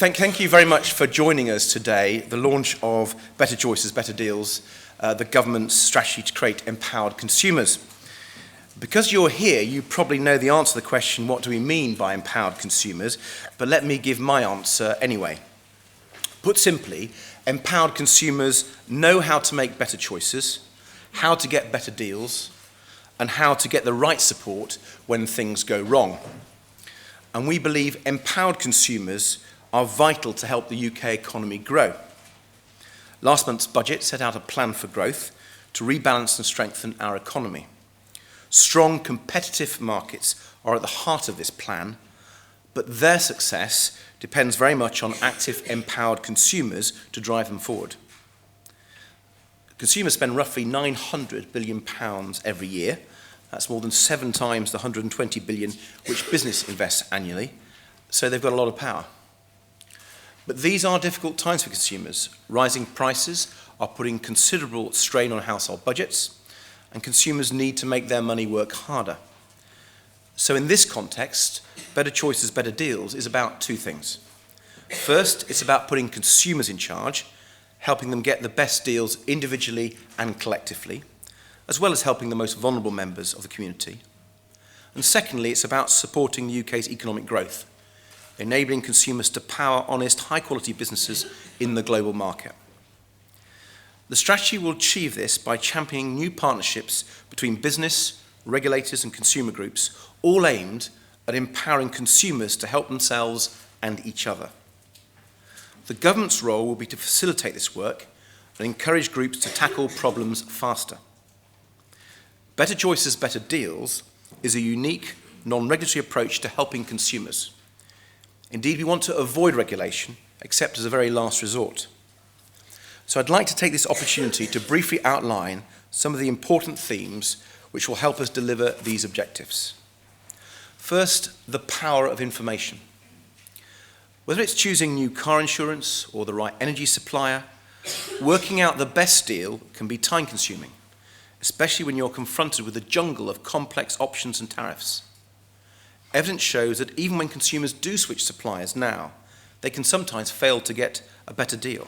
Thank you very much for joining us today, the launch of Better Choices, Better Deals, the government's strategy to create empowered consumers. Because you're here, you probably know the answer to the question, what do we mean by empowered consumers? But let me give my answer anyway. Put simply, empowered consumers know how to make better choices, how to get better deals, and how to get the right support when things go wrong. And we believe empowered consumers are vital to help the UK economy grow. Last month's budget set out a plan for growth to rebalance and strengthen our economy. Strong competitive markets are at the heart of this plan, but their success depends very much on active, empowered consumers to drive them forward. Consumers spend roughly £900 billion every year. That's more than 7 times the £120 billion which business invests annually, so they've got a lot of power. But these are difficult times for consumers. Rising prices are putting considerable strain on household budgets, and consumers need to make their money work harder. So in this context, Better Choices, Better Deals is about 2 things. First, it's about putting consumers in charge, helping them get the best deals individually and collectively, as well as helping the most vulnerable members of the community. And secondly, it's about supporting the UK's economic growth, enabling consumers to power honest, high-quality businesses in the global market. The strategy will achieve this by championing new partnerships between business, regulators and consumer groups, all aimed at empowering consumers to help themselves and each other. The government's role will be to facilitate this work and encourage groups to tackle problems faster. Better Choices, Better Deals is a unique, non-regulatory approach to helping consumers. Indeed, we want to avoid regulation, except as a very last resort. So I'd like to take this opportunity to briefly outline some of the important themes which will help us deliver these objectives. First, the power of information. Whether it's choosing new car insurance or the right energy supplier, working out the best deal can be time-consuming, especially when you're confronted with a jungle of complex options and tariffs. Evidence shows that even when consumers do switch suppliers now, they can sometimes fail to get a better deal.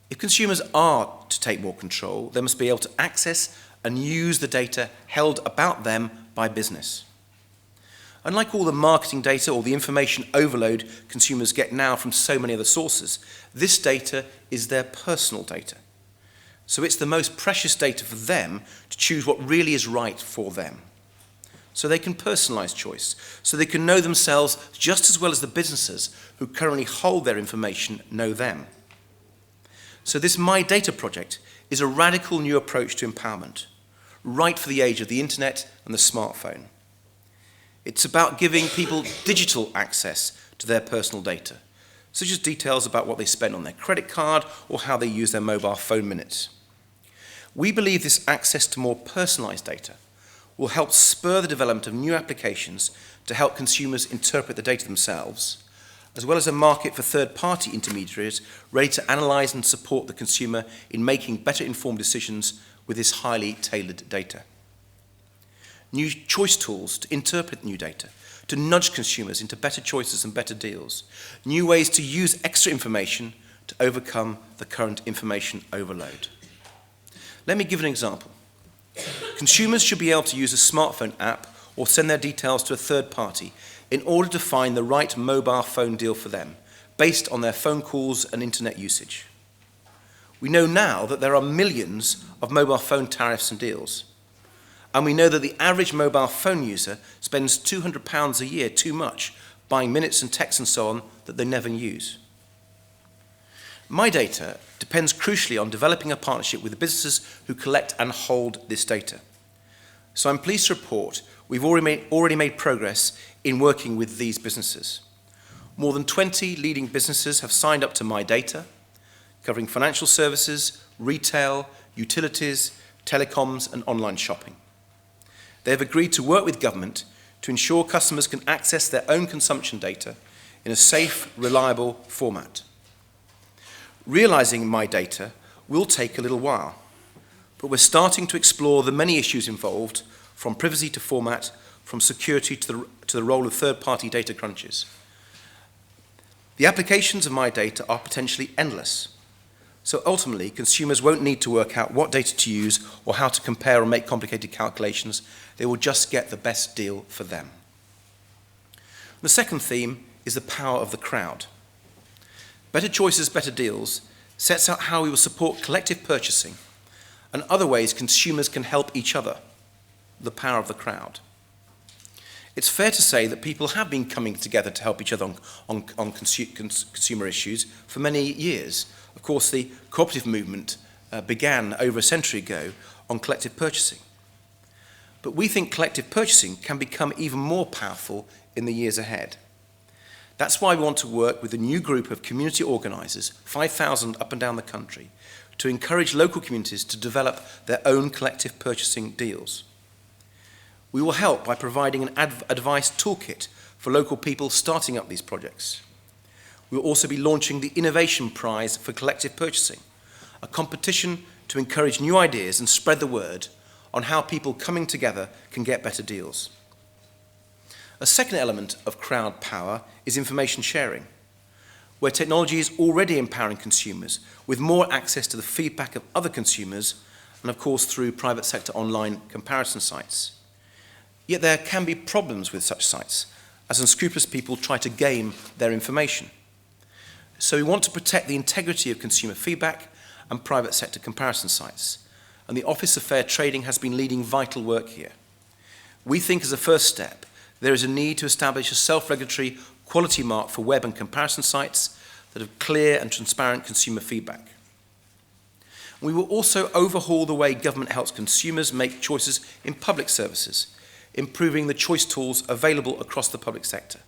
If consumers are to take more control, they must be able to access and use the data held about them by business. Unlike all the marketing data or the information overload consumers get now from so many other sources, this data is their personal data. So it's the most precious data for them to choose what really is right for them. So they can personalise choice, so they can know themselves just as well as the businesses who currently hold their information know them. So this My Data project is a radical new approach to empowerment, right for the age of the internet and the smartphone. It's about giving people digital access to their personal data, such as details about what they spend on their credit card or how they use their mobile phone minutes. We believe this access to more personalised data will help spur the development of new applications to help consumers interpret the data themselves, as well as a market for third-party intermediaries ready to analyse and support the consumer in making better informed decisions with this highly tailored data. New choice tools to interpret new data, to nudge consumers into better choices and better deals, new ways to use extra information to overcome the current information overload. Let me give an example. Consumers should be able to use a smartphone app or send their details to a third party in order to find the right mobile phone deal for them, based on their phone calls and internet usage. We know now that there are millions of mobile phone tariffs and deals, and we know that the average mobile phone user spends £200 a year too much buying minutes and texts and so on that they never use. My Data depends crucially on developing a partnership with the businesses who collect and hold this data. So I'm pleased to report we've already made progress in working with these businesses. More than 20 leading businesses have signed up to My Data, covering financial services, retail, utilities, telecoms and online shopping. They have agreed to work with government to ensure customers can access their own consumption data in a safe, reliable format. Realising My Data will take a little while, but we're starting to explore the many issues involved, from privacy to format, from security to the role of third-party data crunches. The applications of my data are potentially endless. So ultimately, consumers won't need to work out what data to use or how to compare or make complicated calculations. They will just get the best deal for them. The second theme is the power of the crowd. Better Choices, Better Deals sets out how we will support collective purchasing and other ways consumers can help each other, the power of the crowd. It's fair to say that people have been coming together to help each other on consumer issues for many years. Of course, the cooperative movement began over a century ago on collective purchasing. But we think collective purchasing can become even more powerful in the years ahead. That's why we want to work with a new group of community organisers, 5,000 up and down the country, to encourage local communities to develop their own collective purchasing deals. We will help by providing an advice toolkit for local people starting up these projects. We will also be launching the Innovation Prize for Collective Purchasing, a competition to encourage new ideas and spread the word on how people coming together can get better deals. A second element of crowd power is information sharing, where technology is already empowering consumers with more access to the feedback of other consumers and, of course, through private sector online comparison sites. Yet there can be problems with such sites, as unscrupulous people try to game their information. So we want to protect the integrity of consumer feedback and private sector comparison sites, and the Office of Fair Trading has been leading vital work here. We think as a first step, there is a need to establish a self-regulatory quality mark for web and comparison sites that have clear and transparent consumer feedback. We will also overhaul the way government helps consumers make choices in public services, improving the choice tools available across the public sector.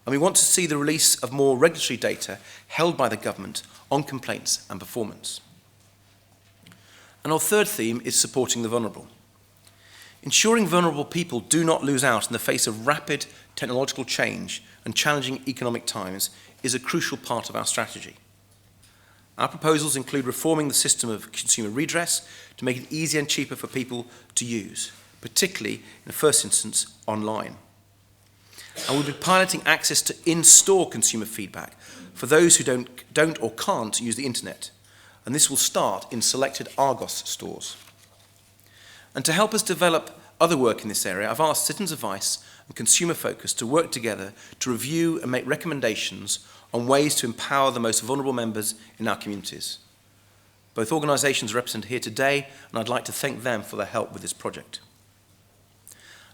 And we want to see the release of more regulatory data held by the government on complaints and performance. And our third theme is supporting the vulnerable. Ensuring vulnerable people do not lose out in the face of rapid technological change and challenging economic times is a crucial part of our strategy. Our proposals include reforming the system of consumer redress to make it easier and cheaper for people to use, particularly in the first instance online. And we'll be piloting access to in-store consumer feedback for those who don't or can't use the internet. And this will start in selected Argos stores. And to help us develop other work in this area, I've asked Citizens Advice and Consumer Focus to work together to review and make recommendations on ways to empower the most vulnerable members in our communities. Both organisations are represented here today, and I'd like to thank them for their help with this project.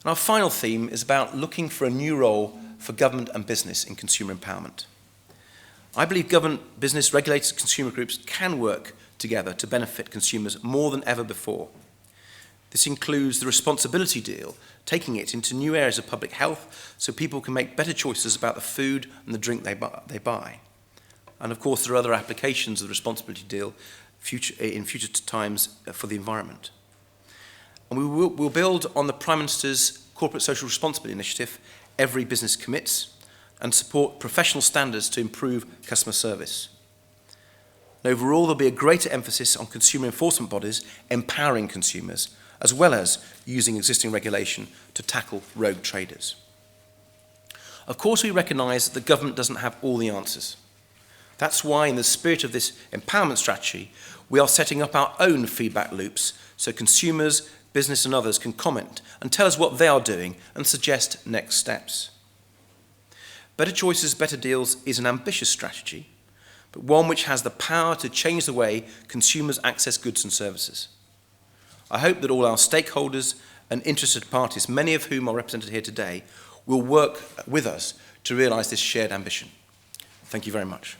And our final theme is about looking for a new role for government and business in consumer empowerment. I believe government, business, regulators, consumer groups can work together to benefit consumers more than ever before. This includes the responsibility deal, taking it into new areas of public health so people can make better choices about the food and the drink they buy. And of course, there are other applications of the responsibility deal in future times for the environment. And we'll build on the Prime Minister's Corporate Social Responsibility Initiative, Every Business Commits, and support professional standards to improve customer service. And overall, there'll be a greater emphasis on consumer enforcement bodies empowering consumers, as well as using existing regulation to tackle rogue traders. Of course, we recognise that the government doesn't have all the answers. That's why, in the spirit of this empowerment strategy, we are setting up our own feedback loops so consumers, business and others can comment and tell us what they are doing and suggest next steps. Better Choices, Better Deals is an ambitious strategy, but one which has the power to change the way consumers access goods and services. I hope that all our stakeholders and interested parties, many of whom are represented here today, will work with us to realise this shared ambition. Thank you very much.